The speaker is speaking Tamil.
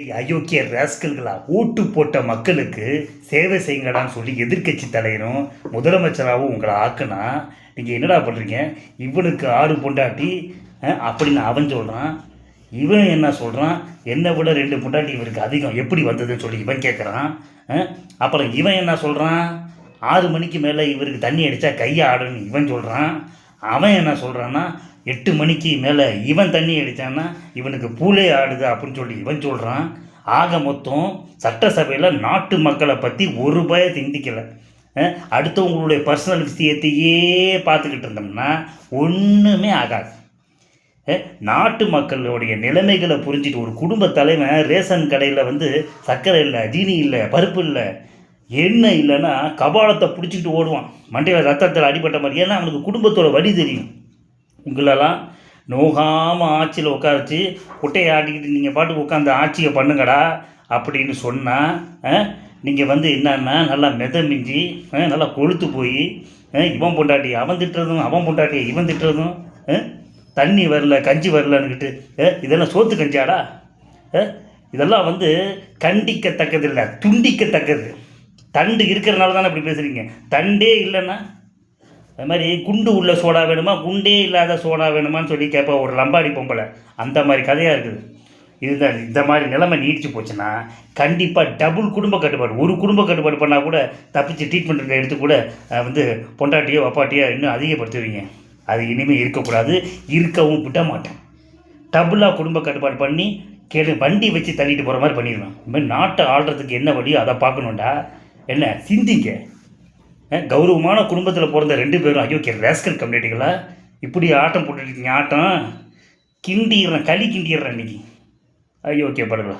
அயோக்கிய ராஸ்கல்களா, ஓட்டு போட்ட மக்களுக்கு சேவை செய்யுங்கடான்னு சொல்லி எதிர்க்கட்சி தலைவரும் முதலமைச்சராகவும் உங்களை ஆக்குனா நீங்கள் என்னடா பண்ணுறீங்க? இவனுக்கு 6 பொண்டாட்டி அப்படின்னு அவன் சொல்கிறான். இவன் என்ன சொல்கிறான்? என்னை விட 2 பொண்டாட்டி இவருக்கு அதிகம் எப்படி வந்ததுன்னு சொல்லி இவன் கேட்குறான். அப்புறம் இவன் என்ன சொல்கிறான்? 6 மணிக்கு மேலே இவருக்கு தண்ணி அடித்தா கையை ஆடுன்னு இவன் சொல்கிறான். அவன் என்ன சொல்கிறான்னா 8 மணிக்கு மேலே இவன் தண்ணி அடித்தான்னா இவனுக்கு பூலே ஆடுது அப்படின்னு சொல்லி இவன் சொல்கிறான். ஆக மொத்தம் சட்டசபையில் நாட்டு மக்களை பற்றி ஒரு பய சிந்திக்கலை. அடுத்தவங்களுடைய பர்சனல் விஷயத்தையே பார்த்துக்கிட்டு இருந்தோம்னா ஒன்றுமே ஆகாது. நாட்டு மக்களுடைய நிலைமைகளை புரிஞ்சுட்டு ஒரு குடும்ப தலைவன் ரேஷன் கடையில் வந்து சர்க்கரை இல்லை, ஜீனி இல்லை, பருப்பு இல்லை, எண்ணெய் இல்லைன்னா கபாலத்தை பிடிச்சிக்கிட்டு ஓடுவான், மண்டையில் ரத்தத்தில் அடிபட்ட மாதிரி. ஏன்னா அவனுக்கு குடும்பத்தோட வழி தெரியும். உங்களெல்லாம் நோகாமல் ஆட்சியில் உட்காரச்சு குட்டையை ஆட்டிக்கிட்டு நீங்கள் பாட்டுக்கு உட்காந்து ஆட்சியை பண்ணுங்கடா அப்படின்னு சொன்னால் நீங்கள் வந்து என்னன்னா நல்லா மிஞ்சி நல்லா கொளுத்து போய் இவன் பொண்டாட்டியை அவன் திட்டுறதும் அவன் பொண்டாட்டியை இவன் திட்டுறதும் தண்ணி வரல கஞ்சி வரலன்னுக்கிட்டு இதெல்லாம் சோத்து கஞ்சாடா. இதெல்லாம் வந்து கண்டிக்கத்தக்கதில்லை, துண்டிக்கத்தக்கது. தண்டு இருக்கிறனால தானே அப்படி பேசுகிறீங்க. தண்டே இல்லைன்னா அது மாதிரி குண்டு உள்ள சோடா வேணுமா, குண்டே இல்லாத சோடா வேணுமான்னு சொல்லி கேட்பா ஒரு லம்பாடி பொம்பளை. அந்த மாதிரி கதையாக இருக்குது. இதுதான் இந்த மாதிரி நிலைமை நீடிச்சு போச்சுன்னா கண்டிப்பாக டபுள் குடும்ப கட்டுப்பாடு. ஒரு குடும்ப கட்டுப்பாடு பண்ணால் கூட தப்பிச்சு ட்ரீட்மெண்ட் எடுத்து கூட வந்து பொண்டாட்டியோ அப்பாட்டியோ இன்னும் அதிகப்படுத்துவீங்க. அது இனிமேல் இருக்கக்கூடாது, இருக்கவும் விட மாட்டேன். டபுளாக குடும்ப கட்டுப்பாடு பண்ணி வண்டி வச்சு தள்ளிட்டு போகிற மாதிரி பண்ணிடுவேன். இந்த மாதிரி நாட்டை ஆள்றதுக்கு என்ன வழியோ அதை பார்க்கணுண்டா. என்ன சிந்திங்க. கௌரவமான குடும்பத்தில் பிறந்த 2 பேரும் அயோக்கிய ராஸ்கல் கம்யூனிட்டிகளா இப்படி ஆட்டம் போட்டுருக்கீங்க. ஆட்டம் கிண்டிடுறேன், களி கிண்டிடுறேன் இன்றைக்கி. அயோக்கிய படங்களா.